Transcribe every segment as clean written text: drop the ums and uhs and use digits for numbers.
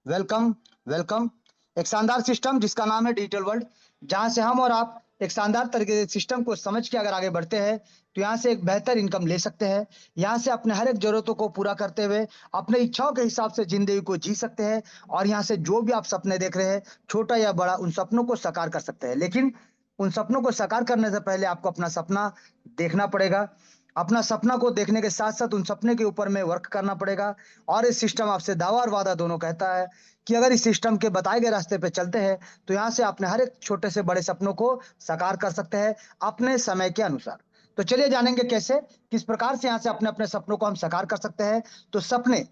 Welcome. Welcome. एक शानदार system जिसका नाम है डिजिटल वर्ल्ड, जहां से हम और आप एक शानदार तरीके से सिस्टम को समझ के अगर आगे बढ़ते हैं तो यहाँ से एक बेहतर इनकम ले सकते हैं। यहाँ से अपने हर एक जरूरतों को पूरा करते हुए अपने इच्छाओं के हिसाब से जिंदगी को जी सकते हैं। और यहाँ से जो भी आप सपने देख रहे हैं, छोटा या बड़ा, उन सपनों को साकार कर सकते हैं। लेकिन उन सपनों को साकार करने से पहले आपको अपना सपना देखना पड़ेगा। अपना सपना को देखने के साथ साथ उन सपने के ऊपर में वर्क करना पड़ेगा। और इस सिस्टम आपसे दावा और वादा दोनों कहता है कि अगर इस सिस्टम के बताए गए रास्ते पे चलते हैं तो यहाँ से अपने हर एक छोटे से बड़े सपनों को साकार कर सकते हैं अपने समय के अनुसार। तो चलिए जानेंगे कैसे, किस प्रकार से यहाँ से अपने अपने सपनों को हम साकार कर सकते हैं। तो सपने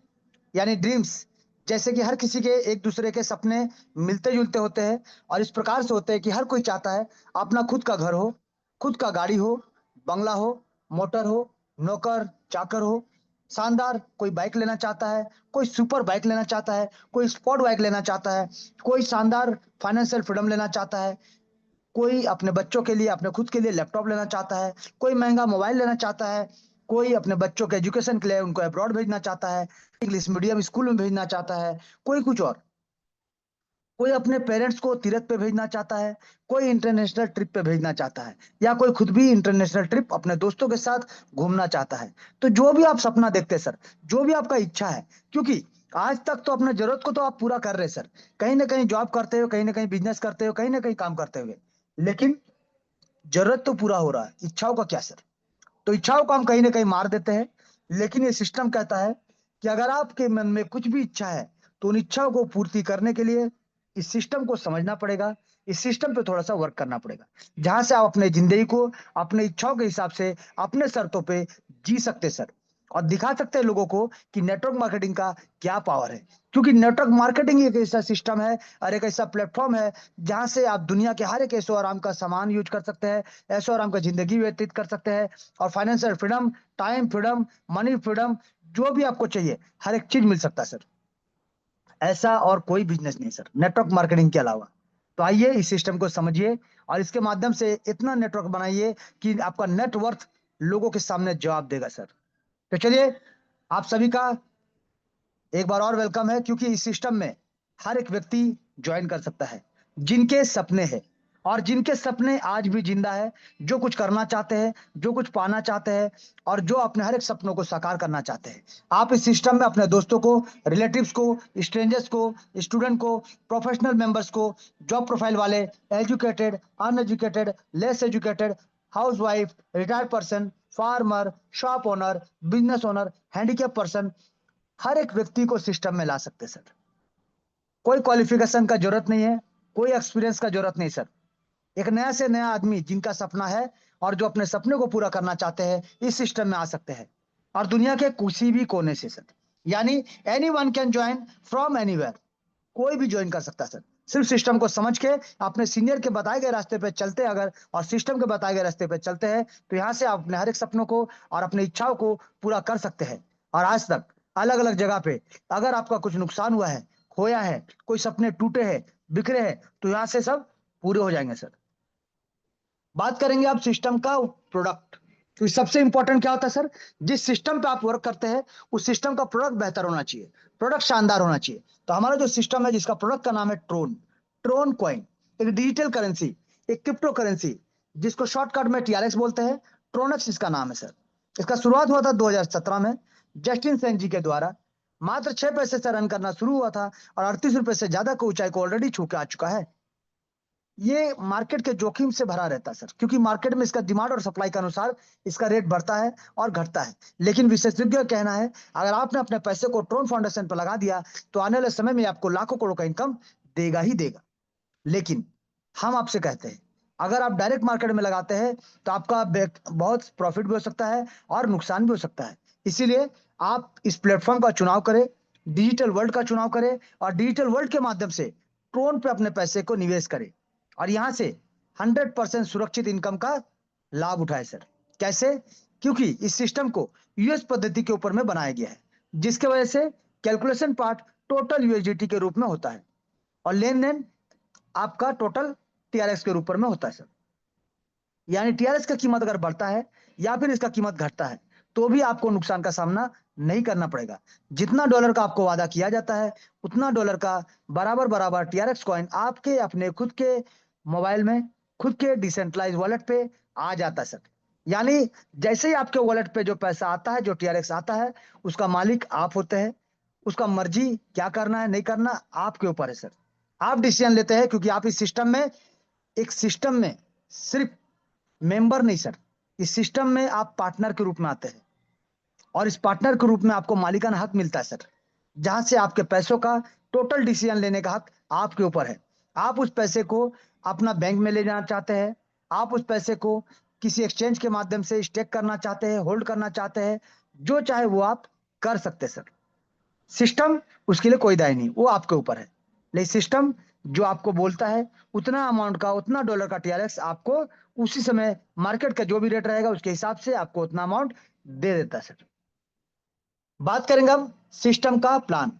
यानी ड्रीम्स, जैसे कि हर किसी के एक दूसरे के सपने मिलते जुलते होते हैं। और इस प्रकार से होते हैं कि हर कोई चाहता है अपना खुद का घर हो, खुद का गाड़ी हो, बंगला हो, मोटर हो, नौकर चाकर हो, शानदार कोई बाइक लेना चाहता है, कोई सुपर बाइक लेना चाहता है, कोई स्पोर्ट बाइक लेना चाहता है, कोई शानदार फाइनेंशियल फ्रीडम लेना चाहता है, कोई अपने बच्चों के लिए, अपने खुद के लिए लैपटॉप लेना चाहता है, कोई महंगा मोबाइल लेना चाहता है, कोई अपने बच्चों के एजुकेशन के लिए उनको अब्रॉड भेजना चाहता है, इंग्लिश मीडियम स्कूल में भेजना चाहता है, कोई कुछ और, कोई अपने पेरेंट्स को तीरथ पे भेजना चाहता है, कोई इंटरनेशनल ट्रिप पे भेजना चाहता है, या कोई खुद भी इंटरनेशनल ट्रिप अपने दोस्तों के साथ घूमना चाहता है। तो जो भी आप सपना देखते हैं सर, जो भी आपका इच्छा है, क्योंकि आज तक तो अपने जरूरत को तो आप पूरा कर रहे हैं सर, कहीं ना कहीं जॉब करते हो, कहीं ना कहीं बिजनेस करते हो, कहीं ना कहीं काम करते हुए। लेकिन जरूरत तो पूरा हो रहा है, इच्छाओं का क्या सर? तो इच्छाओं को हम कहीं ना कहीं मार देते हैं। लेकिन ये सिस्टम कहता है कि अगर आपके मन में कुछ भी इच्छा है तो उन इच्छाओं को पूर्ति करने के लिए इस सिस्टम को समझना पड़ेगा, इस सिस्टम पे थोड़ा सा वर्क करना पड़ेगा, जहां से आप अपने जिंदगी को अपने इच्छाओं के हिसाब से अपने शर्तों पे जी सकते सर। और दिखा सकते हैं लोगों को कि नेटवर्क मार्केटिंग का क्या पावर है। क्योंकि नेटवर्क मार्केटिंग एक ऐसा सिस्टम है और एक ऐसा प्लेटफॉर्म है जहां से आप दुनिया के हर एक ऐशो आराम का सामान यूज कर सकते हैं, ऐशो आराम का जिंदगी व्यतीत कर सकते हैं। और financial freedom, time freedom, money freedom, जो भी आपको चाहिए हर एक चीज मिल सकता है सर। ऐसा और कोई बिजनेस नहीं सर नेटवर्क मार्केटिंग के अलावा। तो आइए इस सिस्टम को समझिए और इसके माध्यम से इतना नेटवर्क बनाइए कि आपका नेटवर्थ लोगों के सामने जवाब देगा सर। तो चलिए, आप सभी का एक बार और वेलकम है, क्योंकि इस सिस्टम में हर एक व्यक्ति ज्वाइन कर सकता है जिनके सपने हैं और जिनके सपने आज भी जिंदा है, जो कुछ करना चाहते हैं, जो कुछ पाना चाहते हैं और जो अपने हर एक सपनों को साकार करना चाहते हैं। आप इस सिस्टम में अपने दोस्तों को, रिलेटिव्स को, स्ट्रेंजर्स को, स्टूडेंट को, प्रोफेशनल मेंबर्स को, जॉब प्रोफाइल वाले, educated, uneducated, less educated, housewife, retired person, farmer, shop owner, business owner, handicap person, हर एक व्यक्ति को सिस्टम में ला सकते हैं सर। कोई क्वालिफिकेशन का जरूरत नहीं है, कोई एक्सपीरियंस का जरूरत नहीं सर। एक नया से नया आदमी जिनका सपना है और जो अपने सपने को पूरा करना चाहते हैं इस सिस्टम में आ सकते हैं। और दुनिया के किसी भी कोने से सर, यानी any one can join from anywhere, कोई भी ज्वाइन कर सकता है सर। सिर्फ सिस्टम को समझ के अपने सीनियर के बताए गए रास्ते पे चलते हैं अगर, और सिस्टम के बताए गए रास्ते पे चलते हैं तो यहाँ से आप अपने हर एक सपनों को और अपनी इच्छाओं को पूरा कर सकते हैं। और आज तक अलग अलग जगह पे अगर आपका कुछ नुकसान हुआ है, खोया है, कोई सपने टूटे हैं, बिखरे हैं, तो यहाँ से सब पूरे हो जाएंगे सर। बात करेंगे आप सिस्टम का प्रोडक्ट। तो सबसे इंपॉर्टेंट क्या होता है सर? जिस सिस्टम पे आप वर्क करते हैं उस सिस्टम का प्रोडक्ट बेहतर होना चाहिए, प्रोडक्ट शानदार होना चाहिए। तो हमारा जो सिस्टम है जिसका प्रोडक्ट का नाम है ट्रोन, ट्रोन कॉइन, एक डिजिटल करेंसी, एक क्रिप्टो करेंसी, जिसको शॉर्टकट में टीआरएक्स बोलते हैं। ट्रोनक्स इसका नाम है सर। इसका शुरुआत हुआ था 2017 में जस्टिन सेन जी के द्वारा। मात्र 6 पैसे से रन करना शुरू हुआ था और 38 रुपए से ज्यादा की ऊंचाई को ऑलरेडी छू के आ चुका है। ये मार्केट के जोखिम से भरा रहता है सर, क्योंकि मार्केट में इसका डिमांड और सप्लाई के अनुसार इसका रेट बढ़ता है और घटता है। लेकिन विशेषज्ञों का कहना है अगर आपने अपने पैसे को ट्रोन फाउंडेशन पर लगा दिया तो आने वाले समय में आपको लाखों करोड़ का इनकम देगा ही देगा। लेकिन हम आपसे कहते हैं अगर आप डायरेक्ट मार्केट में लगाते हैं तो आपका बहुत प्रॉफिट भी हो सकता है और नुकसान भी हो सकता है। इसीलिए आप इस प्लेटफॉर्म का चुनाव करें, डिजिटल वर्ल्ड का चुनाव करें और डिजिटल वर्ल्ड के माध्यम से ट्रोन पे अपने पैसे को निवेश करें और यहां से 100% सुरक्षित इनकम का लाभ उठाए सर। कैसे? क्योंकि इस सिस्टम को यूएस पद्धति के ऊपर में बनाया गया है, जिसके वजह से कैलकुलेशन पार्ट टोटल यूएसडीटी के रूप में होता है और लेन देन आपका टोटल टीआरएक्स के रूप में होता है सर। यानी टीआरएस का कीमत अगर बढ़ता है या फिर इसका कीमत घटता है तो भी आपको नुकसान का सामना नहीं करना पड़ेगा। जितना डॉलर का आपको वादा किया जाता है उतना डॉलर का बराबर बराबर टीआरएक्स कॉइन आपके अपने खुद के मोबाइल में, खुद के डिसेंट्रलाइज वॉलेट पे आ जाता है सर। यानी जैसे ही आपके वॉलेट पे जो पैसा आता है, जो टीआरएक्स आता है, उसका मालिक आप होते हैं। उसका मर्जी क्या करना है नहीं करना आपके ऊपर है सर। आप डिसीजन लेते हैं, क्योंकि आप इस सिस्टम में, एक सिस्टम में सिर्फ मेंबर नहीं सर, इस सिस्टम में आप पार्टनर के रूप में आते हैं। और इस पार्टनर के रूप में आपको मालिकाना हक मिलता है सर, जहां से आपके पैसों का टोटल डिसीजन लेने का हक आपके ऊपर है। आप उस पैसे को अपना बैंक में ले जाना चाहते हैं, आप उस पैसे को किसी एक्सचेंज के माध्यम से स्टेक करना चाहते हैं, होल्ड करना चाहते हैं, जो चाहे वो आप कर सकते हैं सर। सिस्टम उसके लिए कोई दाय नहीं, वो आपके ऊपर है। लेकिन सिस्टम जो आपको बोलता है उतना अमाउंट का, उतना डॉलर का टीआरएक्स आपको उसी समय मार्केट का जो भी रेट रहेगा उसके हिसाब से आपको उतना अमाउंट दे देता है सर। बात करेंगे अब सिस्टम का प्लान,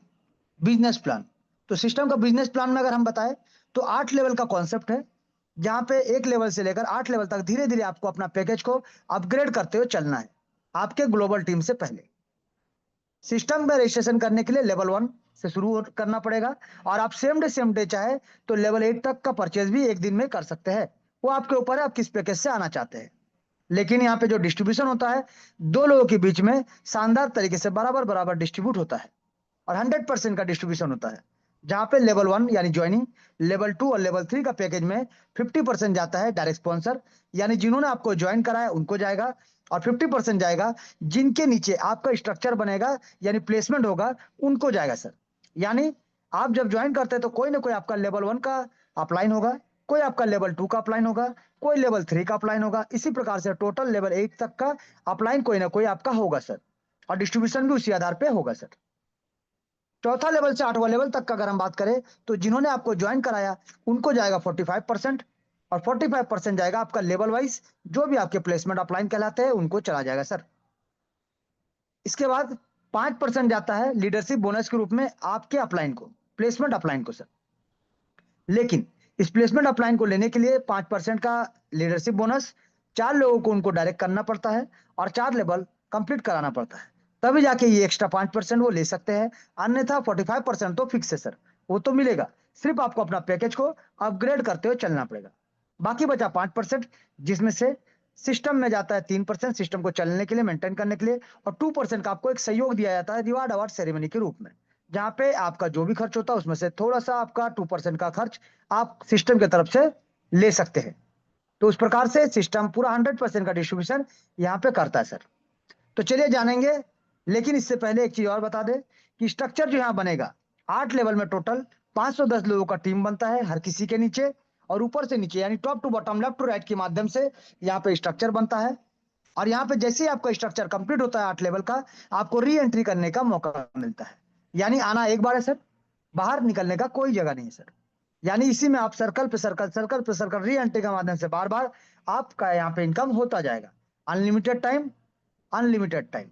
बिजनेस प्लान। तो सिस्टम का बिजनेस प्लान में अगर हम बताएं तो 8 लेवल का कॉन्सेप्ट है, जहां पे 1 लेवल से लेकर 8 लेवल तक धीरे धीरे आपको अपना पैकेज को अपग्रेड करते हुए चलना है आपके ग्लोबल टीम से पहले। सिस्टम में रजिस्ट्रेशन करने के लिए लेवल 1 से शुरू करना पड़ेगा, और आप सेम डे चाहे तो लेवल 8 तक का परचेज भी एक दिन में कर सकते हैं। वो आपके ऊपर है आप किस पैकेज से आना चाहते हैं। लेकिन यहाँ पे जो डिस्ट्रीब्यूशन होता है, 2 लोगों के बीच में शानदार तरीके से बराबर बराबर डिस्ट्रीब्यूट होता है, और 100% का डिस्ट्रीब्यूशन होता है। जहां पे लेवल 1 यानी ज्वाइनिंग, लेवल 2 और लेवल 3 का पैकेज में 50% जाता है डायरेक्ट स्पॉन्सर, यानी जिन्होंने आपको ज्वाइन कराया उनको जाएगा, और 50% जाएगा जिनके नीचे आपका स्ट्रक्चर बनेगा यानी प्लेसमेंट होगा, उनको जाएगा सर। यानी आप जब ज्वाइन करते हैं तो कोई ना कोई आपका लेवल 1 का अपलाइन होगा, कोई आपका लेवल 2 का अपलाइन होगा, कोई लेवल 3 का अपलाइन होगा, इसी प्रकार से टोटल लेवल 8 तक का अपलाइन कोई ना कोई आपका होगा सर, और डिस्ट्रीब्यूशन भी उसी आधार पे होगा सर। चौथा लेवल से 8वां लेवल तक का अगर हम बात करें तो जिन्होंने आपको ज्वाइन कराया उनको जाएगा 45%, और 45% जाएगा आपका लेवल वाइज, जो भी आपके प्लेसमेंट अपलाइन कहलाते हैं उनको चला जाएगा सर। इसके बाद 5% जाता है लीडरशिप बोनस के रूप में आपके अपलाइन को, प्लेसमेंट अपलाइन को सर। लेकिन इस प्लेसमेंट अपलाइन को लेने के लिए 5% का लीडरशिप बोनस 4 लोगों को उनको डायरेक्ट करना पड़ता है, और 4 लेवल कंप्लीट कराना पड़ता है, तभी जाके ये एक्स्ट्रा 5% वो ले सकते हैं। अन्यथा 45% तो फिक्स है सर, वो तो मिलेगा। सिर्फ आपको अपना पैकेज को अपग्रेड करते हुए चलना पड़ेगा। बाकी बचा 5%, जिसमें से सिस्टम में जाता है 3% सिस्टम को चलने के लिए, मेंटेन करने के लिए, और 2% का आपको एक सहयोग दिया जाता है रिवार्ड अवार्ड सेरेमनी के रूप में, जहां पे आपका जो भी खर्च होता है उसमें से थोड़ा सा आपका 2% का खर्च आप सिस्टम की तरफ से ले सकते हैं। तो उस प्रकार से सिस्टम पूरा 100% का डिस्ट्रीब्यूशन यहाँ पे करता है सर। तो चलिए जानेंगे, लेकिन इससे पहले एक चीज और बता दें कि स्ट्रक्चर जो यहाँ बनेगा, 8 लेवल में टोटल 510 लोगों का टीम बनता है हर किसी के नीचे, और ऊपर से नीचे यानी top to bottom, left to right के माध्यम से यहाँ पे स्ट्रक्चर बनता है। और यहाँ पे जैसे ही आपका स्ट्रक्चर कंप्लीट होता है 8 लेवल का, आपको री एंट्री करने का मौका मिलता है। यानी आना एक बार है सर, बाहर निकलने का कोई जगह नहीं है सर। यानी इसी में आप सर्कल पे सर्कल, सर्कल पे सर्कल, री एंट्री के माध्यम से बार बार आपका यहाँ पे इनकम होता जाएगा। Unlimited time, unlimited time.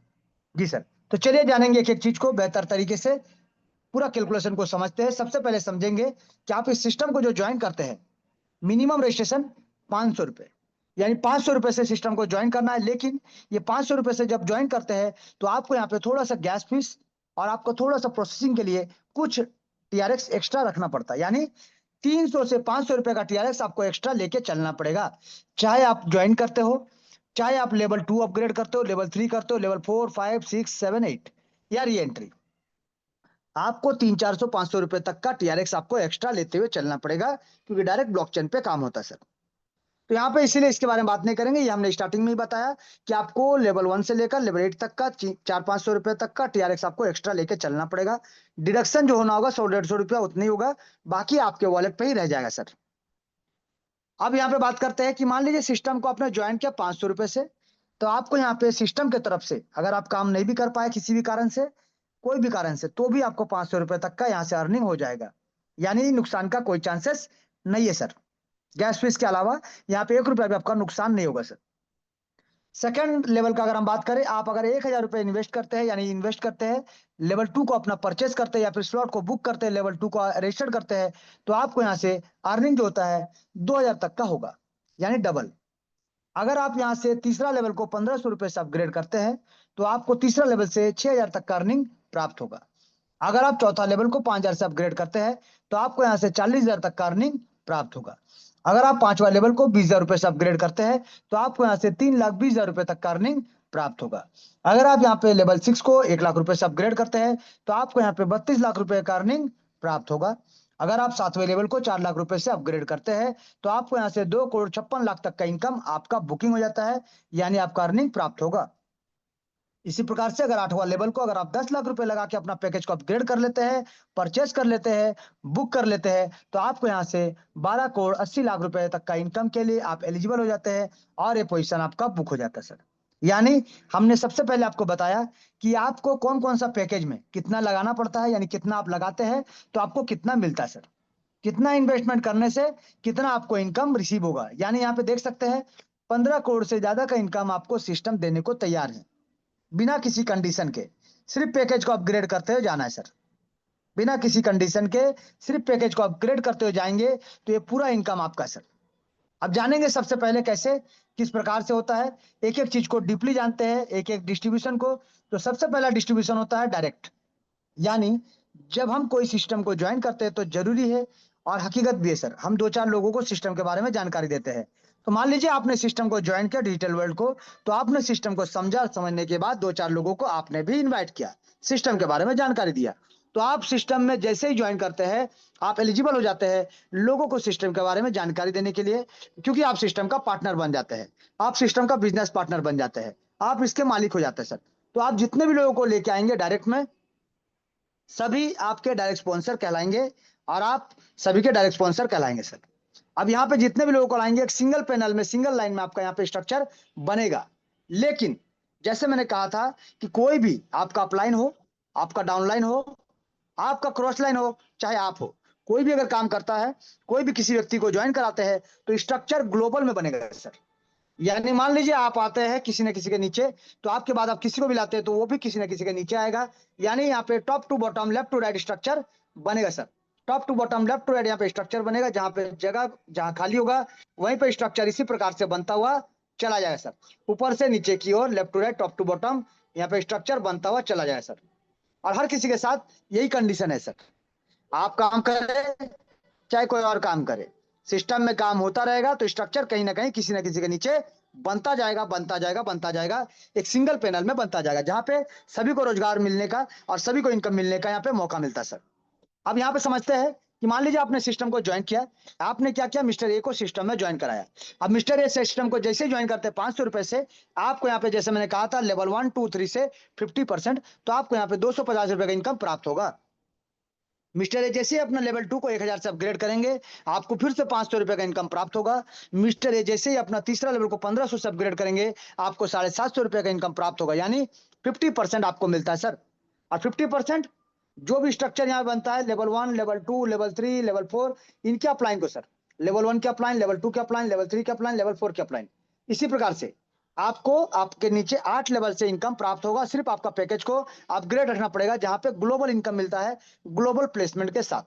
जी सर। तो चलिए जानेंगे एक एक चीज को बेहतर तरीके से, पूरा कैलकुलेशन को समझते हैं। सबसे पहले समझेंगे कि आप इस सिस्टम को जो ज्वाइन करते हैं, मिनिमम रजिस्ट्रेशन 500 रुपए, यानी 500 रुपए से सिस्टम को ज्वाइन करना है। लेकिन ये 500 रुपए से जब ज्वाइन करते हैं तो आपको यहाँ पे थोड़ा सा गैस फीस और आपको थोड़ा सा प्रोसेसिंग के लिए कुछ टीआरएक्स एक्स्ट्रा रखना पड़ता है। यानी 300 से 500 रुपए का टीआरएक्स आपको एक्स्ट्रा लेके चलना पड़ेगा, चाहे आप ज्वाइन करते हो, चाहे आप लेवल 2 अपग्रेड करते हो, लेवल 3 करते हो, लेवल 4, 5, 6, 7, 8 या री एंट्री। आपको 300, 400, 500 रुपए तक का टीआरएक्स आपको एक्स्ट्रा लेते हुए चलना पड़ेगा, क्योंकि डायरेक्ट ब्लॉकचेन पे काम होता है सर। तो यहाँ पे इसीलिए इसके बारे में बात नहीं करेंगे, ये हमने स्टार्टिंग में ही बताया कि आपको लेवल 1 से लेकर लेवल 8 तक का 400-500 रुपए तक का टीआरएक्स आपको एक्स्ट्रा लेके चलना पड़ेगा। डिडक्शन जो होना होगा 100-150 रुपया उतना ही होगा, बाकी आपके वॉलेट पे ही रह जाएगा सर। अब यहाँ पे बात करते हैं कि मान लीजिए सिस्टम को आपने ज्वाइन किया 500 रुपए से, तो आपको यहाँ पे सिस्टम की तरफ से अगर आप काम नहीं भी कर पाए किसी भी कारण से, कोई भी कारण से, तो भी आपको 500 रुपए तक का यहाँ से अर्निंग हो जाएगा। यानी नुकसान का कोई चांसेस नहीं है सर। गैस फीस के अलावा यहाँ पे 1 रुपया भी आपका नुकसान नहीं होगा सर। सेकंड लेवल का अगर हम बात करें, आप अगर 1,000 रुपए इन्वेस्ट करते हैं, यानी इन्वेस्ट करते हैं लेवल 2 को अपना परचेस करते हैं, या फिर स्लॉट को बुक करते हैं, लेवल 2 को रजिस्टर करते हैं, तो आपको यहाँ से अर्निंग जो होता है 2,000 तक का होगा, यानी डबल। अगर आप यहाँ से तीसरा लेवल को 1500 रुपए से अपग्रेड करते हैं तो आपको तीसरा लेवल से 6000 तक का अर्निंग प्राप्त होगा। अगर आप चौथा लेवल को 5000 से अपग्रेड करते हैं तो आपको यहाँ से 40,000 तक का अर्निंग प्राप्त होगा। अगर आप पांचवा लेवल को 20,000 रुपए से अपग्रेड करते हैं तो आपको यहाँ से 3,20,000 रुपए तक का अर्निंग प्राप्त होगा। अगर आप यहाँ पे लेवल 6 को 1,00,000 रुपए से अपग्रेड करते हैं तो आपको यहाँ पे 32 लाख रुपए का अर्निंग प्राप्त होगा। अगर आप 7वें लेवल को 4 लाख रुपए से अपग्रेड करते हैं तो आपको यहाँ से 2,56,00,000 तक का इनकम आपका बुकिंग हो जाता है, यानी आपका अर्निंग प्राप्त होगा। इसी प्रकार से अगर 8वां लेवल को अगर आप 10 लाख रुपए लगा के अपना पैकेज को अपग्रेड कर लेते हैं, परचेस कर लेते हैं, बुक कर लेते हैं तो आपको यहाँ से 12,80,00,000 रुपए तक का इनकम के लिए आप एलिजिबल हो जाते हैं और ये पोजीशन आपका बुक हो जाता है सर। यानी हमने सबसे पहले आपको बताया कि आपको कौन कौन सा पैकेज में कितना लगाना पड़ता है, यानी कितना आप लगाते हैं तो आपको कितना मिलता है सर, कितना इन्वेस्टमेंट करने से कितना आपको इनकम रिसीव होगा। यानी यहाँ पे देख सकते हैं 15 करोड़ से ज्यादा का इनकम आपको सिस्टम देने को तैयार है, बिना किसी कंडीशन के। सिर्फ पैकेज को अपग्रेड करते हुए जाना है सर, बिना किसी कंडीशन के सिर्फ पैकेज को अपग्रेड करते हुए जाएंगे तो ये पूरा इनकम आपका सर। अब जानेंगे सबसे पहले कैसे किस प्रकार से होता है, एक एक चीज को डीपली जानते हैं, एक एक डिस्ट्रीब्यूशन को। तो सबसे पहला डिस्ट्रीब्यूशन होता है डायरेक्ट, यानी जब हम कोई सिस्टम को ज्वाइन करते हैं तो जरूरी है और हकीकत भी है सर, हम 2-4 लोगों को सिस्टम के बारे में जानकारी देते हैं। तो मान लीजिए आपने सिस्टम को ज्वाइन किया डिजिटल वर्ल्ड को, तो आपने सिस्टम को समझा, समझने के बाद 2-4 लोगों को आपने भी इन्वाइट किया, सिस्टम के बारे में जानकारी दिया। तो आप सिस्टम में जैसे ही ज्वाइन करते हैं आप एलिजिबल हो जाते हैं लोगों को सिस्टम के बारे में जानकारी देने के लिए, क्योंकि आप सिस्टम का पार्टनर बन जाते हैं, आप सिस्टम का बिजनेस पार्टनर बन जाते हैं, आप इसके मालिक हो जाते हैं सर। तो आप जितने भी लोगों को लेके आएंगे डायरेक्ट में, सभी आपके डायरेक्ट स्पॉन्सर कहलाएंगे और आप सभी के डायरेक्ट स्पॉन्सर कहलाएंगे सर। अब यहाँ पे जितने भी लोगों को लाएंगे एक सिंगल पैनल में, सिंगल लाइन में आपका यहाँ पे स्ट्रक्चर बनेगा। लेकिन जैसे मैंने कहा था कि कोई भी आपका अपलाइन हो, आपका डाउनलाइन हो, आपका क्रॉस लाइन हो, चाहे आप हो, कोई भी अगर काम करता है, कोई भी किसी व्यक्ति को ज्वाइन कराते हैं तो स्ट्रक्चर ग्लोबल में बनेगा सर। यानी मान लीजिए आप आते हैं किसी न किसी के नीचे, तो आपके बाद आप किसी को भी लाते हैं तो वो भी किसी न किसी के नीचे आएगा। यानी यहाँ पे top to bottom, left to right structure बनेगा sir. Top to bottom, left to right यहाँ पे स्ट्रक्चर बनेगा, जहाँ पे जगह जहाँ खाली होगा वहीं पे स्ट्रक्चर इसी प्रकार से बनता हुआ चला जाएगा सर। ऊपर से नीचे की ओर, left to right, top to bottom, यहाँ पे स्ट्रक्चर बनता हुआ चला जाएगा सर। और हर किसी के साथ यही कंडीशन है सर, आप काम करें चाहे कोई और काम करे, सिस्टम में काम होता रहेगा तो स्ट्रक्चर कहीं ना कहीं किसी ना किसी के नीचे बनता जाएगा, बनता जाएगा, बनता जाएगा, एक सिंगल पैनल में बनता जाएगा, जहां पे सभी को रोजगार मिलने का और सभी को इनकम मिलने का यहाँ पे मौका मिलता है सर। अब यहाँ पे समझते हैं कि मान लीजिए आपने सिस्टम को ज्वाइन किया, आपने क्या किया, मिस्टर ए को सिस्टम में ज्वाइन कराया। अब मिस्टर ए सिस्टम को जैसे ज्वाइन करते हैं 500 रुपए से आपको यहाँ पे, जैसे मैंने कहा था, लेवल 1, 2, 3 से 50%, तो आपको यहाँ पे 250 रुपए का इनकम प्राप्त होगा। मिस्टर ए जैसे अपना लेवल 2 को 1,000 से अपग्रेड करेंगे आपको फिर से 500 रुपए का इनकम प्राप्त होगा। मिस्टर ए जैसे ही अपना तीसरा लेवल को 1,500 से अपग्रेड करेंगे आपको 750 रुपए का इनकम प्राप्त होगा, यानी 50% आपको मिलता है सर। और 50% जो भी स्ट्रक्चर यहाँ बनता है, लेवल 1, लेवल 2, लेवल 3, लेवल 4, इनके अपलाइन को सर, लेवल 1 के अपलाइन, लेवल 2 के अपलाइन, लेवल 3 के अपलाइन, लेवल 4 के अपलाइन, इसी प्रकार से आपको आपके नीचे 8 लेवल से इनकम प्राप्त होगा। सिर्फ आपका पैकेज को अपग्रेड रखना पड़ेगा, जहां पे ग्लोबल इनकम मिलता है, ग्लोबल प्लेसमेंट के साथ।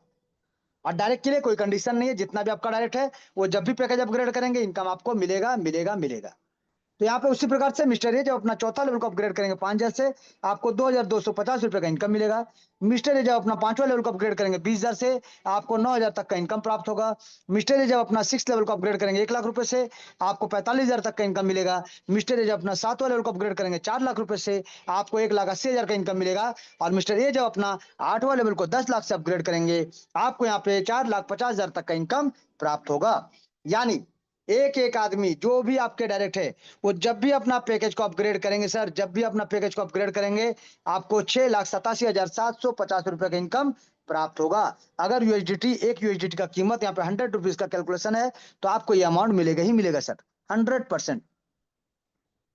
और डायरेक्ट के लिए कोई कंडीशन नहीं है, जितना भी आपका डायरेक्ट है वो जब भी पैकेज अपग्रेड करेंगे इनकम आपको मिलेगा, मिलेगा, मिलेगा। तो यहाँ पे उसी प्रकार से मिस्टर ए जब अपना चौथा लेवल को अपग्रेड करेंगे 5,000 से आपको 2,250 रुपए का इनकम मिलेगा। मिस्टर ए जब अपना 5वां लेवल को अपग्रेड करेंगे 20,000 से आपको 9,000 तक का इनकम प्राप्त होगा। मिस्टर ए जब अपना 6 लेवल को अपग्रेड करेंगे 1 लाख रुपए से आपको 45,000 तक का इनकम मिलेगा। मिस्टर ए जब अपना 7वां लेवल को अपग्रेड करेंगे 4 लाख रुपए से आपको 1,80,000 का इनकम मिलेगा। और मिस्टर ए जब अपना 8वां लेवल को 10 लाख से अपग्रेड करेंगे आपको यहाँ पे 4,50,000 तक का इनकम प्राप्त होगा। यानी एक एक आदमी जो भी आपके डायरेक्ट है वो जब भी अपना पैकेज को अपग्रेड करेंगे सर, जब भी अपना पैकेज को अपग्रेड करेंगे आपको 6,87,750 रुपए का इनकम प्राप्त होगा। अगर यूएसडीटी, एक यूएसडीटी का कीमत यहाँ पे 100 रुपीज का कैलकुलेशन है तो आपको ये अमाउंट मिलेगा ही मिलेगा सर, 100%।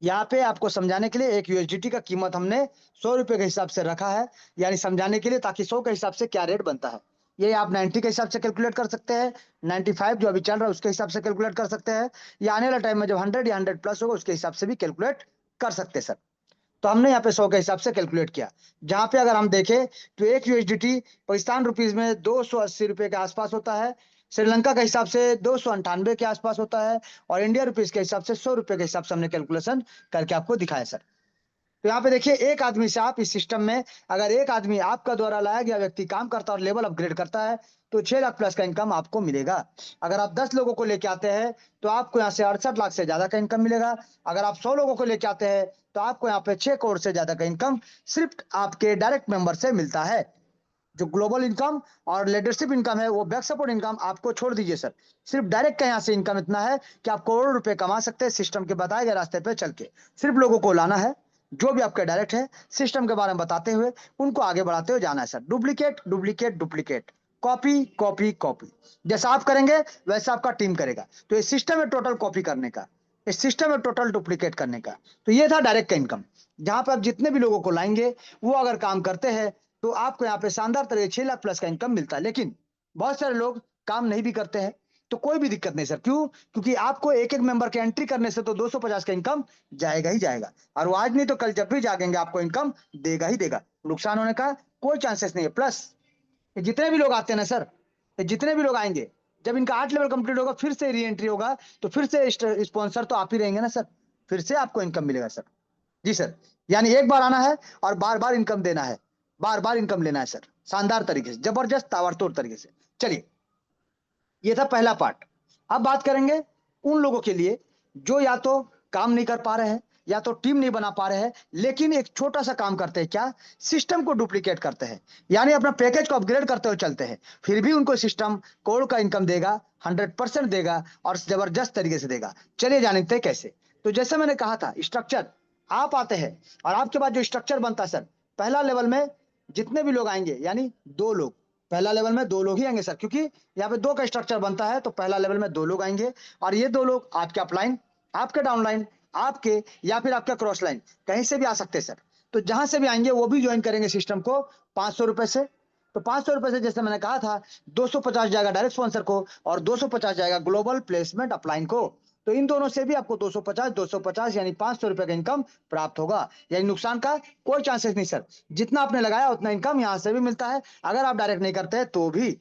यहाँ पे आपको समझाने के लिए एक यूएसडीटी का कीमत हमने 100 रुपए के हिसाब से रखा है, यानी समझाने के लिए, ताकि 100 के हिसाब से क्या रेट बनता है ये आप 90 के हिसाब से कैलकुलेट कर सकते हैं, 95 जो अभी चल रहा है उसके हिसाब से कैलकुलेट कर सकते हैं, या आने वाला टाइम में जब 100 या 100 प्लस होगा उसके हिसाब से भी कैलकुलेट कर सकते हैं सर। तो हमने यहाँ पे 100 के हिसाब से कैलकुलेट किया, जहां पे अगर हम देखें तो एक यूएसडीटी पाकिस्तान रुपीज में 280 रुपए के आसपास होता है। श्रीलंका के हिसाब से 298 के आसपास होता है, और इंडिया रुपीज के हिसाब से 100 रुपए के हिसाब से हमने कैलकुलेशन करके आपको दिखाया सर। तो यहाँ पे देखिए, एक आदमी से आप इस सिस्टम में, अगर एक आदमी आपका द्वारा लाया गया व्यक्ति काम करता है और लेवल अपग्रेड करता है, तो 6 लाख प्लस का इनकम आपको मिलेगा। अगर आप 10 लोगों को लेके आते हैं तो आपको यहाँ से 68 लाख से ज्यादा का इनकम मिलेगा। अगर आप 100 लोगों को लेके आते हैं तो आपको यहाँ पे 6 करोड़ से ज्यादा का इनकम सिर्फ आपके डायरेक्ट मेंबर से मिलता है। जो ग्लोबल इनकम और लीडरशिप इनकम है, वो बैक सपोर्ट इनकम आपको छोड़ दीजिए सर। सिर्फ डायरेक्ट का यहाँ से इनकम इतना है कि आप करोड़ों रुपए कमा सकते हैं सिस्टम के बताए गए रास्ते पे चल के। सिर्फ लोगों को लाना है, जो भी आपके डायरेक्ट है, सिस्टम के बारे में बताते हुए उनको आगे बढ़ाते हुए जाना है sir. Duplicate duplicate duplicate, copy copy copy, जैसा आप करेंगे वैसा आपका टीम करेगा। तो ये सिस्टम है टोटल कॉपी करने का, इस सिस्टम में टोटल डुप्लीकेट करने का। तो ये था डायरेक्ट का इनकम, जहां पर आप जितने भी लोगों को लाएंगे वो अगर काम करते हैं तो आपको यहाँ पे शानदार तरह 6 लाख प्लस का इनकम मिलता है। लेकिन बहुत सारे लोग काम नहीं भी करते हैं, तो कोई भी दिक्कत नहीं सर। क्यों? क्योंकि आपको एक एक मेंबर के एंट्री करने से तो 250 का इनकम जाएगा ही जाएगा, और वो आज नहीं तो कल जब भी जागेंगे आपको इनकम देगा ही देगा। नुकसान होने का कोई चांसेस नहीं है। प्लस जितने भी लोग आते हैं ना सर, जितने भी लोग आएंगे, जब इनका 8 लेवल कंप्लीट होगा फिर से री एंट्री होगा, तो फिर से स्पॉन्सर तो आप ही रहेंगे ना सर, फिर से आपको इनकम मिलेगा सर। जी सर, यानी एक बार आना है और बार बार इनकम देना है, बार बार इनकम लेना है सर, शानदार तरीके से, जबरदस्त ताबड़तोड़ तरीके से। चलिए, ये था पहला पार्ट। अब बात करेंगे उन लोगों के लिए जो या तो काम नहीं कर पा रहे हैं, या तो टीम नहीं बना पा रहे हैं, लेकिन एक छोटा सा काम करते हैं, क्या? सिस्टम को डुप्लीकेट करते हैं, यानी अपना पैकेज को अपग्रेड करते हुए चलते हैं, फिर भी उनको सिस्टम करोड़ का इनकम देगा, 100% देगा, और जबरदस्त तरीके से देगा। चलिए जानते हैं कैसे। तो जैसे मैंने कहा था, स्ट्रक्चर, आप आते हैं और आपके पास जो स्ट्रक्चर बनता है सर, पहला लेवल में जितने भी लोग आएंगे, यानी 2 लोग, पहला लेवल में 2 लोग ही आएंगे सर, क्योंकि यहाँ पे 2 का स्ट्रक्चर बनता है, तो पहला लेवल में 2 लोग आएंगे, और ये 2 लोग आपके अपलाइन, आपके डाउनलाइन, आपके या फिर आपके क्रॉस लाइन, कहीं से भी आ सकते हैं सर। तो जहां से भी आएंगे वो भी ज्वाइन करेंगे सिस्टम को 500 रुपए से। तो 500 रुपए से, जैसे मैंने कहा था, 250 जाएगा डायरेक्ट स्पॉन्सर को, और 250 जाएगा ग्लोबल प्लेसमेंट अपलाइन को। तो इन दोनों से भी आपको 250 यानी 500 रुपए का इनकम प्राप्त होगा, यानी नुकसान का कोई चांसेस नहीं सर। जितना आपने लगाया उतना इनकम यहाँ से भी मिलता है, अगर आप डायरेक्ट नहीं करते हैं तो भी।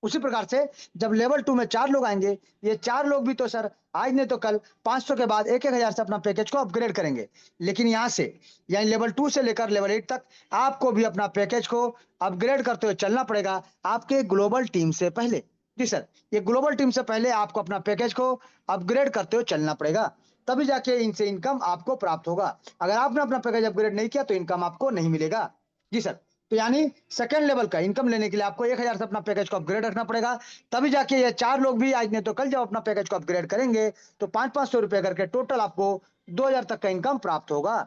उसी प्रकार से जब लेवल 2 में 4 लोग आएंगे, ये 4 लोग भी तो सर आज नहीं तो कल 500 के बाद 1-1 हजार से अपना पैकेज को अपग्रेड करेंगे। लेकिन यहाँ से, यानी लेवल 2 से लेकर लेवल 8 तक आपको भी अपना पैकेज को अपग्रेड करते हुए चलना पड़ेगा, आपके ग्लोबल टीम से पहले। जी सर, ये ग्लोबल टीम से पहले आपको अपना पैकेज को अपग्रेड करते हुए चलना पड़ेगा, तभी जाके इनसे इनकम आपको प्राप्त होगा। अगर आपने अपना पैकेज अपग्रेड नहीं किया तो इनकम आपको नहीं मिलेगा। जी सर, तो यानी सेकंड लेवल का इनकम लेने के लिए आपको 1 हजार से अपना पैकेज को अपग्रेड रखना पड़ेगा, तभी जाके ये 4 लोग भी आज नहीं तो कल जब अपना पैकेज को अपग्रेड करेंगे तो 500-500 रुपए करके टोटल आपको 2 हजार तक का इनकम प्राप्त होगा।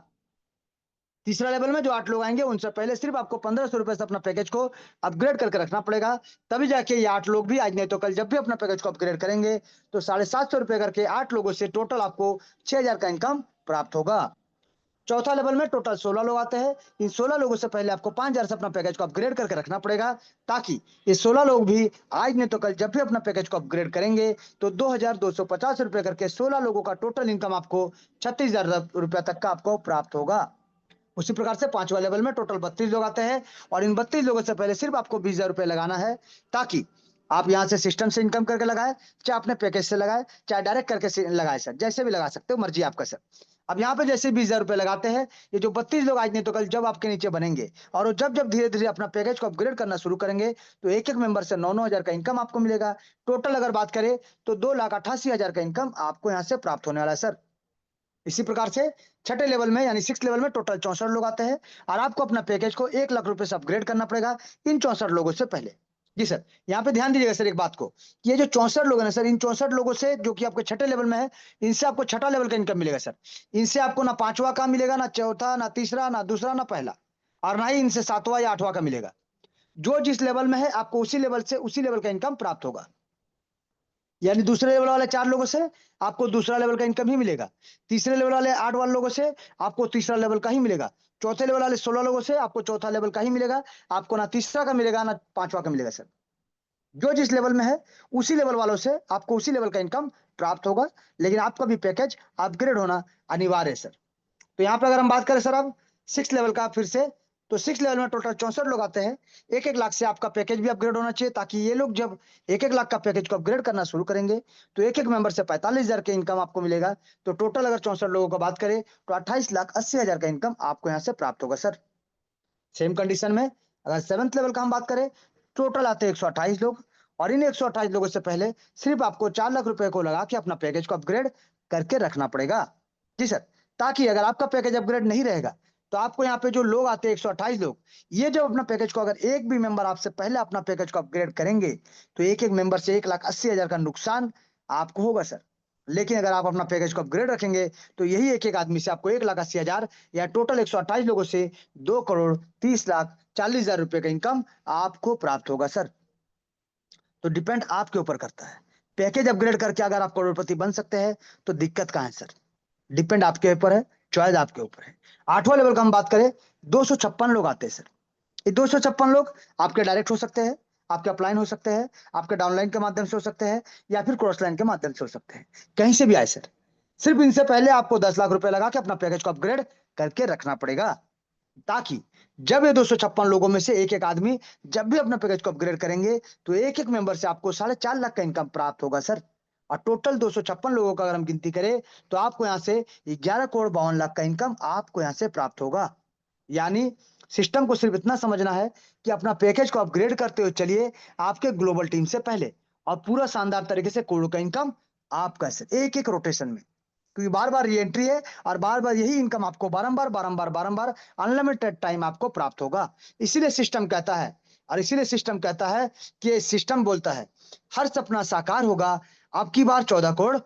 तीसरा लेवल में जो 8 लोग आएंगे उनसे पहले सिर्फ आपको 1500 रुपए से अपना पैकेज को अपग्रेड करके रखना पड़ेगा, तभी जाके ये 8 लोग भी आज नहीं तो कल जब भी अपना पैकेज को अपग्रेड करेंगे तो 750 रुपए करके 8 लोगों से टोटल आपको 6 हजार का इनकम प्राप्त होगा। चौथा लेवल में टोटल 16 लोग आते हैं। इन 16 लोगों से पहले आपको 5 हजार से अपना पैकेज को अपग्रेड करके रखना पड़ेगा, ताकि ये 16 लोग भी आज नहीं तो कल जब भी अपना पैकेज को अपग्रेड करेंगे तो 2250 रुपए करके 16 लोगों का टोटल इनकम आपको 36 हजार रुपए तक का आपको प्राप्त होगा। उसी प्रकार से पांचवा लेवल में टोटल 32 लोग आते हैं, और इन 32 लोगों से पहले सिर्फ आपको 20 हजार रुपए लगाना है, ताकि आप यहाँ से सिस्टम से इनकम करके लगाए, चाहे अपने पैकेज से लगाए, चाहे डायरेक्ट करके लगाए सर, जैसे भी लगा सकते हो, मर्जी आपका सर। अब यहाँ पे जैसे 20 हजार रुपए लगाते हैं, ये जो 32 लोग आज नहीं तो कल जब आपके नीचे बनेंगे और वो जब जब धीरे धीरे अपना पैकेज को अपग्रेड करना शुरू करेंगे, तो एक एक मेंबर से 9-9 हजार का इनकम आपको मिलेगा। टोटल अगर बात करें तो 2,88,000 का इनकम आपको यहाँ से प्राप्त होने वाला है सर। इसी प्रकार से छठे लेवल में यानी 6 लेवल में टोटल 64 लोग आते हैं, और आपको अपना पैकेज को 1 लाख रुपए से अपग्रेड करना पड़ेगा इन 64 लोगों से पहले। जी सर, यहाँ पे ध्यान दीजिएगा सर एक बात को, ये जो 64 लोग हैं ना सर, इन 64 लोगों से जो कि आपके छठे लेवल में है, इनसे आपको छठा लेवल का इनकम मिलेगा सर। इनसे आपको ना पांचवा का मिलेगा, ना चौथा, ना तीसरा, ना दूसरा, ना पहला, और ना ही इनसे सातवां या आठवां का मिलेगा। जो जिस लेवल में है आपको उसी लेवल से उसी लेवल का इनकम प्राप्त होगा। यानी दूसरे लेवल वाले 4 लोगों से आपको दूसरा लेवल का इनकम ही मिलेगा, तीसरे लेवल वाले 8 वाले लोगों से आपको तीसरा लेवल का ही मिलेगा, चौथे लेवल वाले 16 लोगों से आपको चौथा लेवल का ही मिलेगा। आपको ना तीसरा का मिलेगा ना पांचवा का मिलेगा सर। जो जिस लेवल में है उसी लेवल वालों से आपको उसी लेवल का इनकम प्राप्त होगा, लेकिन आपका भी पैकेज अपग्रेड होना अनिवार्य है सर। तो यहाँ पे अगर हम बात करें सर अब 6 लेवल का, फिर से तो 6 लेवल में टोटल 64 लोग आते हैं। 1-1 लाख से आपका पैकेज भी अपग्रेड होना चाहिए, ताकि ये लोग जब 1-1 लाख का पैकेज को अपग्रेड करना शुरू करेंगे तो एक-एक मेंबर से 45,000 का इनकम आपको मिलेगा। तो टोटल अगर 64 लोगों का बात करें तो 28,80,000 का इनकम आपको यहाँ से प्राप्त होगा सर। सेम कंडीशन में अगर 7th लेवल का हम बात करें, टोटल आते हैं 128 लोग, और इन 128 लोगों से पहले सिर्फ आपको 4 लाख रुपए को लगा के अपना पैकेज को अपग्रेड करके रखना पड़ेगा। जी सर, ताकि अगर आपका पैकेज अपग्रेड नहीं रहेगा तो आपको यहाँ पे जो लोग आते हैं 128 लोग, ये जब अपना पैकेज को, अगर एक भी मेंबर आपसे पहले अपना पैकेज को अपग्रेड करेंगे तो एक-एक मेंबर से 1,80,000 का नुकसान आपको होगा सर। लेकिन अगर आप अपना पैकेज को अपग्रेड रखेंगे तो यही एक-एक आदमी से आपको 1,80,000 या टोटल 128 लोगों से 2,30,40,000 रुपए का इनकम आपको प्राप्त होगा सर। तो डिपेंड आपके ऊपर करता है। पैकेज अपग्रेड करके अगर आप करोड़पति बन सकते हैं तो दिक्कत कहाँ है सर? डिपेंड आपके ऊपर है, चॉइस आपके ऊपर है। 8वां लेवल का हम बात करें, 256 लोग आते हैं सर। ये 256 लोग आपके डायरेक्ट हो सकते हैं, आपके अपलाइन हो सकते हैं, आपके डाउनलाइन के माध्यम से हो सकते हैं, या फिर क्रॉस लाइन के माध्यम से हो सकते हैं। कहीं से भी आए सर। सिर्फ इनसे पहले आपको 10 लाख रुपए लगा के अपना पैकेज को अपग्रेड करके रखना पड़ेगा, ताकि जब ये 256 लोगों में से एक-एक आदमी जब भी अपना पैकेज को अपग्रेड करेंगे तो एक-एक मेंबर से आपको 4.5 लाख का इनकम प्राप्त होगा सर। और टोटल 256 लोगों का अगर हम गिनती करें तो आपको यहाँ से 11,52 लाख का इनकम आपको यहाँ से प्राप्त होगा। यानी सिस्टम को सिर्फ इतना समझना है कि अपना पैकेज को अपग्रेड करते हुए चलिए आपके ग्लोबल टीम से पहले, और पूरा शानदार तरीके से करोड़ों का इनकम आपका सर एक-एक रोटेशन में, क्योंकि बार-बार री-एंट्री है और बार-बार यही इनकम आपको बारंबार अनलिमिटेड टाइम आपको प्राप्त होगा। इसीलिए सिस्टम कहता है, और इसीलिए सिस्टम कहता है कि सिस्टम बोलता है, हर सपना साकार होगा, अब की बार 14 करोड़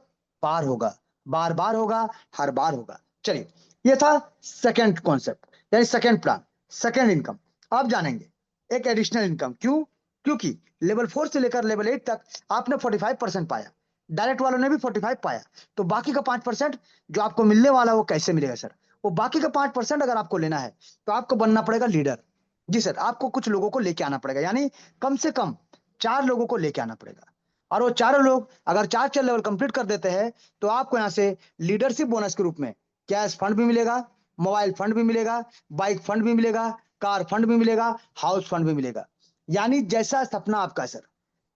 पार होगा, बार-बार होगा, हर बार होगा। चलिए, ये था सेकंड कॉन्सेप्ट, यानी सेकंड प्लान, सेकंड इनकम। अब जानेंगे एक एडिशनल इनकम। क्यों? क्योंकि लेवल 4 से लेकर लेवल 8 तक आपने 45% पाया, डायरेक्ट वालों ने भी 45 पाया, तो बाकी का 5% जो आपको मिलने वाला वो कैसे मिलेगा सर? वो बाकी का 5% अगर आपको लेना है तो आपको बनना पड़ेगा लीडर। जी सर, आपको कुछ लोगों को लेके आना पड़ेगा, यानी कम से कम 4 लोगों को लेके आना पड़ेगा, और वो चारों लोग अगर 4 लेवल कंप्लीट कर देते हैं तो आपको यहाँ से लीडरशिप बोनस के रूप में कैश फंड भी मिलेगा, मोबाइल फंड भी मिलेगा, बाइक फंड भी मिलेगा, कार फंड भी मिलेगा, हाउस फंड भी मिलेगा। यानी जैसा सपना आपका सर,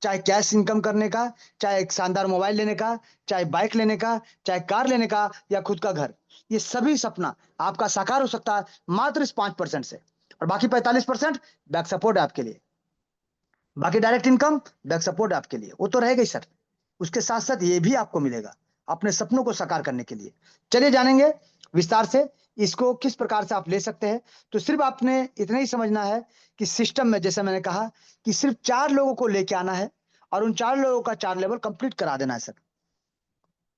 चाहे कैश इनकम करने का, चाहे एक शानदार मोबाइल लेने का, चाहे बाइक लेने का, चाहे कार लेने का, या खुद का घर, ये सभी सपना आपका साकार हो सकता है मात्र इस 5% से। और बाकी 45% बैक सपोर्ट है आपके लिए। बाकी डायरेक्ट इनकम बैक सपोर्ट है आपके लिए, वो तो रहेगा ही सर। उसके साथ साथ ये भी आपको मिलेगा अपने सपनों को साकार करने के लिए। चलिए जानेंगे विस्तार से इसको किस प्रकार से आप ले सकते हैं। तो सिर्फ आपने इतना ही समझना है कि सिस्टम में, जैसे मैंने कहा, कि सिर्फ 4 लोगों को लेके आना है और उन 4 लोगों का 4 लेवल कंप्लीट करा देना है सर।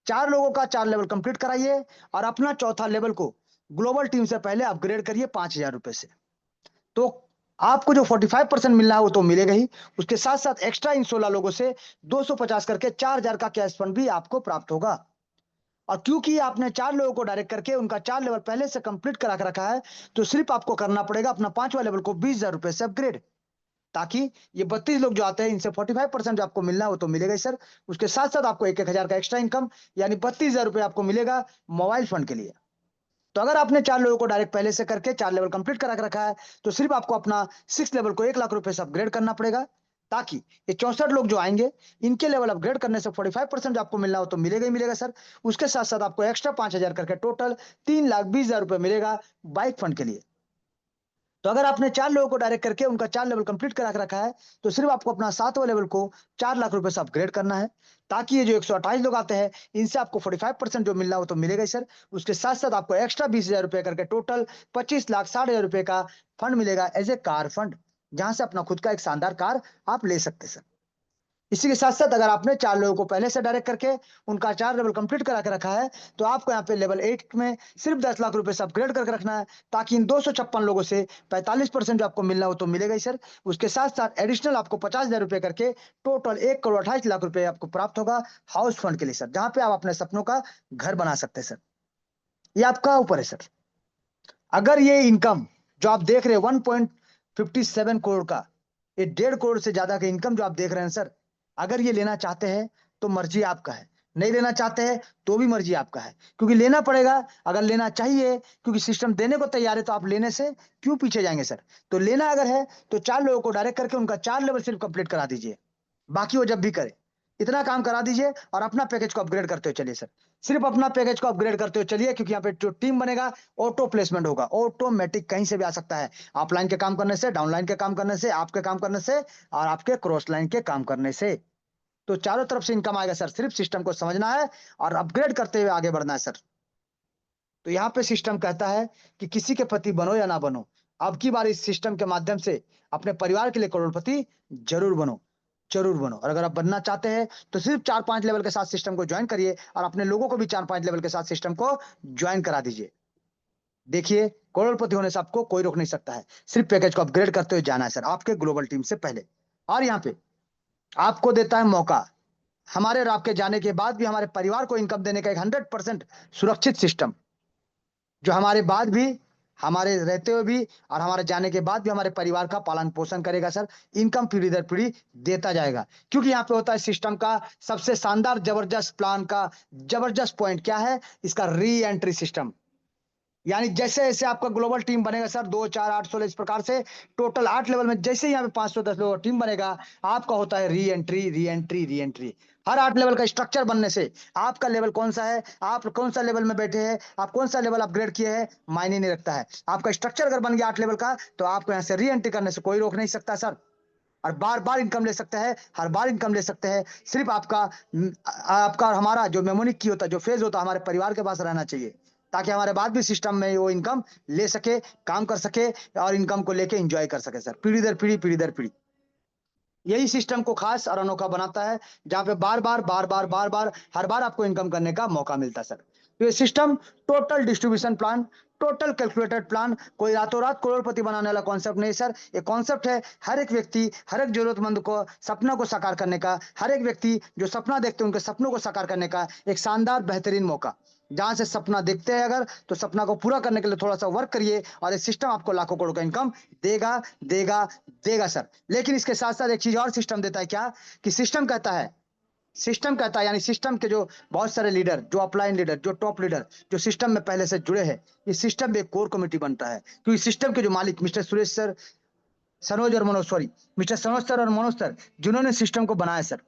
4 लोगों का 4 लेवल कंप्लीट कराइए और अपना चौथा लेवल को ग्लोबल टीम से पहले अपग्रेड करिए 5,000 रुपए से। तो आपको जो 45% मिलना है वो तो मिलेगा ही, उसके साथ साथ एक्स्ट्रा इन 16 लोगों से 250 करके 4,000 का कैश फंड भी आपको प्राप्त होगा। और क्योंकि आपने 4 लोगों को डायरेक्ट करके उनका 4 लेवल पहले से कंप्लीट करा के रखा है, तो सिर्फ आपको करना पड़ेगा अपना 5वां लेवल को 20,000 रुपए से अपग्रेड, ताकि ये 32 लोग जो आते हैं इनसे 45% जो आपको मिलना है वो तो मिलेगा ही सर। उसके साथ साथ आपको 1-1 हजार का एक्स्ट्रा इनकम, यानी 32,000 रुपए आपको मिलेगा मोबाइल फंड के लिए। तो अगर आपने 4 लोगों को डायरेक्ट पहले से करके 4 लेवल कंप्लीट करा के रखा है, तो सिर्फ आपको अपना 6 लेवल को 1 लाख रुपए से अपग्रेड करना पड़ेगा, ताकि ये 64 लोग जो आएंगे इनके लेवल अपग्रेड करने से 45% जो आपको मिलना हो तो मिलेगा ही मिलेगा सर। उसके साथ साथ आपको एक्स्ट्रा 5,000 करके टोटल 3,20,000 रुपए मिलेगा बाइक फंड के लिए। तो अगर आपने 4 लोगों को डायरेक्ट करके उनका 4 लेवल कंप्लीट करा के रखा है, तो सिर्फ आपको अपना 7वां लेवल को 4 लाख रुपए से अपग्रेड करना है, ताकि ये जो 128 लोग आते हैं इनसे आपको 45% जो मिलना हो तो मिलेगा ही सर। उसके साथ साथ आपको एक्स्ट्रा 20,000 रुपए करके टोटल 25,60,000 रुपए का फंड मिलेगा एज ए कार फंड, जहां से अपना खुद का एक शानदार कार आप ले सकते हैं सर। इसी के साथ-साथ अगर आपने 4 लोगों को पहले से डायरेक्ट करके उनका 4 लेवल कंप्लीट करा के रखा है, तो आपको यहाँ पे लेवल 8 में सिर्फ 10 लाख रुपए से अपग्रेड करके रखना है, ताकि इन 256 लोगों से 45% जो आपको मिलना हो तो मिलेगा ही सर। उसके साथ-साथ एडिशनल आपको 50,000 रुपए करके टोटल 1,28,00,000 रुपए आपको प्राप्त होगा हाउस फंड के लिए सर, जहाँ पे आप अपने सपनों का घर बना सकते हैं सर। ये आपका ऊपर है सर। अगर ये इनकम जो आप देख रहे हैं 1.57 करोड़ का, ये 1.5 करोड़ से ज्यादा का इनकम जो आप देख रहे हैं सर, अगर ये लेना चाहते हैं तो मर्जी आपका है। नहीं लेना चाहते हैं तो भी मर्जी आपका है, क्योंकि लेना पड़ेगा। अगर लेना चाहिए, क्योंकि सिस्टम देने को तैयार है, तो आप लेने से क्यों पीछे जाएंगे सर? तो लेना अगर है तो 4 लोगों को डायरेक्ट करके उनका 4 लेवल सिर्फ कंप्लीट करा दीजिए, बाकी वो जब भी करे। इतना काम करा दीजिए और अपना पैकेज को अपग्रेड करते हुए चलिए सर। सिर्फ अपना पैकेज को अपग्रेड करते हुए चलिए, क्योंकि यहाँ पे जो टीम बनेगा, ऑटो प्लेसमेंट होगा, ऑटोमेटिक कहीं से भी आ सकता है। ऑफलाइन के काम करने से, डाउनलाइन के काम करने से, आपके काम करने से और आपके क्रॉस लाइन के काम करने से, तो चारों तरफ से इनकम आएगा सर। सिर्फ सिस्टम को समझना है और अपग्रेड करते हुए आगे बढ़ना है सर। तो यहाँ पे सिस्टम कहता है कि किसी के पति बनो या ना बनो, अब की बार इस सिस्टम के माध्यम से अपने परिवार के लिए करोड़पति जरूर बनो, जरूर बनो। और अगर आप बनना चाहते हैं तो सिर्फ 4-5 लेवल के साथ सिस्टम को ज्वाइन करिए और अपने लोगों को भी 4-5 लेवल के साथ सिस्टम को ज्वाइन करा दीजिए। देखिए, करोड़पति होने से आपको कोई रोक नहीं सकता है। सिर्फ पैकेज को अपग्रेड करते हुए जाना है सर, आपके ग्लोबल टीम से पहले। और यहाँ पे आपको देता है मौका, हमारे और आपके जाने के बाद भी हमारे परिवार को इनकम देने का एक 100% सुरक्षित सिस्टम, जो हमारे बाद भी, हमारे रहते हुए भी और हमारे जाने के बाद भी हमारे परिवार का पालन पोषण करेगा सर। इनकम पीढ़ी दर पीढ़ी देता जाएगा, क्योंकि यहाँ पे होता है सिस्टम का सबसे शानदार जबरदस्त प्लान का जबरदस्त पॉइंट क्या है, इसका री एंट्री सिस्टम। यानी जैसे जैसे आपका ग्लोबल टीम बनेगा सर, 2 4 8 16 इस प्रकार से टोटल 8 लेवल में, जैसे ही यहाँ पे 510 लोगों का टीम बनेगा, आपका होता है री entry, re entry, re entry. हर 8 लेवल का स्ट्रक्चर बनने से आपका लेवल कौन सा है, आप कौन सा लेवल में बैठे हैं, आप कौन सा लेवल अपग्रेड किए हैं, मायने नहीं रखता है। आपका स्ट्रक्चर अगर बन गया 8 लेवल का, तो आपको यहाँ से री एंट्री करने से कोई रोक नहीं सकता सर। और बार बार इनकम ले सकते हैं, हर बार इनकम ले सकते हैं। सिर्फ आपका आपका और हमारा जो मेमोनिक की होता है, जो फेज होता है, हमारे परिवार के पास रहना चाहिए, ताकि हमारे बाद भी सिस्टम में वो इनकम ले सके, काम कर सके और इनकम को लेके एंजॉय कर सके सर, पीढ़ी दर पीढ़ी, पीढ़ी दर पीढ़ी। यही सिस्टम को खास और अनोखा बनाता है, जहां पे बार बार बार बार बार बार हर बार आपको इनकम करने का मौका मिलता है सर। तो ये system total distribution plan, total calculated plan, कोई रातों रात करोड़पति बनाने वाला कॉन्सेप्ट नहीं सर। ये कॉन्सेप्ट है हर एक व्यक्ति, हर एक जरूरतमंद को सपना को साकार करने का, हर एक व्यक्ति जो सपना देखते हैं उनके सपनों को साकार करने का एक शानदार बेहतरीन मौका। जहां से सपना देखते हैं अगर, तो सपना को पूरा करने के लिए थोड़ा सा वर्क करिए और ये सिस्टम आपको लाखों करोड़ का इनकम देगा, देगा, देगा सर। लेकिन इसके साथ साथ एक चीज और सिस्टम देता है क्या, कि सिस्टम कहता है, यानी सिस्टम के जो बहुत सारे लीडर, जो अपलाइन लीडर, जो टॉप लीडर, जो सिस्टम में पहले से जुड़े हैं, इस सिस्टम में एक कोर कमेटी बनता है, क्योंकि सिस्टम के जो मालिक मिस्टर सुरेश सर, सनोज और Manoj, sorry, mister Sanoj sir और मनोज सर, जिन्होंने सिस्टम को बनाया सर,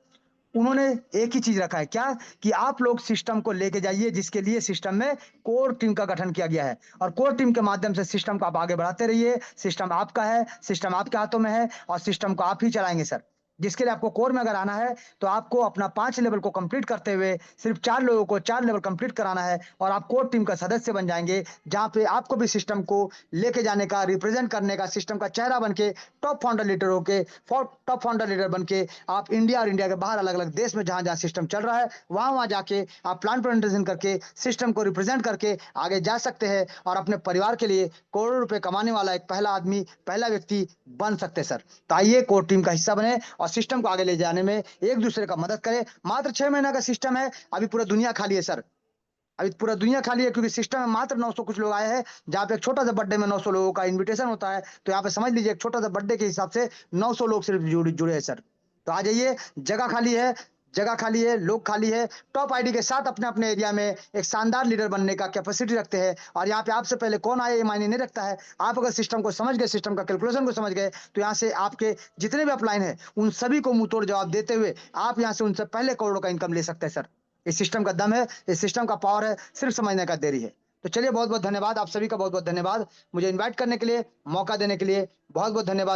उन्होंने एक ही चीज रखा है क्या, कि आप लोग सिस्टम को लेके जाइए, जिसके लिए सिस्टम में कोर टीम का गठन किया गया है। और कोर टीम के माध्यम से सिस्टम को आप आगे बढ़ाते रहिए। सिस्टम आपका है, सिस्टम आपके हाथों में है और सिस्टम को आप ही चलाएंगे सर। जिसके लिए आपको कोर में अगर आना है, तो आपको अपना 5 लेवल को कंप्लीट करते हुए सिर्फ 4 लोगों को 4 लेवल कंप्लीट कराना है, और आप कोर टीम का सदस्य बन जाएंगे, जहां पे आपको भी सिस्टम को लेके जाने का, रिप्रेजेंट करने का, सिस्टम का चेहरा बन के, टॉप फाउंडर लीडर होके, टॉप फाउंडर लीडर बन के आप इंडिया और इंडिया के बाहर अलग अलग देश में जहां जहां सिस्टम चल रहा है, वहां वहां जाके आप प्लान प्रेजेंटेशन करके सिस्टम को रिप्रेजेंट करके आगे जा सकते हैं और अपने परिवार के लिए करोड़ों रुपए कमाने वाला एक पहला आदमी, पहला व्यक्ति बन सकते हैं सर। तो आइए कोर टीम का हिस्सा बने और सिस्टम को आगे ले जाने में एक दूसरे का मदद करें। मात्र 6 महीने का सिस्टम है, अभी पूरा दुनिया खाली है सर, अभी पूरा दुनिया खाली है, क्योंकि सिस्टम में मात्र 900 कुछ लोग आए हैं। जहाँ पे एक छोटा सा बर्थडे में 900 लोगों का इनविटेशन होता है, तो यहाँ पे समझ लीजिए एक छोटा सा बर्थडे के हिसाब से 900 लोग सिर्फ जुड़े हैं सर। तो आ जाइए, जगह खाली है, जगह खाली है, लोग खाली है। टॉप आईडी के साथ अपने अपने एरिया में एक शानदार लीडर बनने का कैपेसिटी रखते हैं, और यहाँ पे आपसे पहले कौन आए ये मायने नहीं रखता है। आप अगर सिस्टम को समझ गए, सिस्टम का कैलकुलेशन को समझ गए, तो यहाँ से आपके जितने भी अपलाइन है, उन सभी को मुंह तोड़ जवाब देते हुए आप यहाँ से उनसे पहले करोड़ों का इनकम ले सकते हैं सर। इस सिस्टम का दम है, इस सिस्टम का पावर है, सिर्फ समझने का देरी है। तो चलिए, बहुत बहुत धन्यवाद आप सभी का, बहुत बहुत धन्यवाद मुझे इनवाइट करने के लिए, मौका देने के लिए, बहुत बहुत धन्यवाद।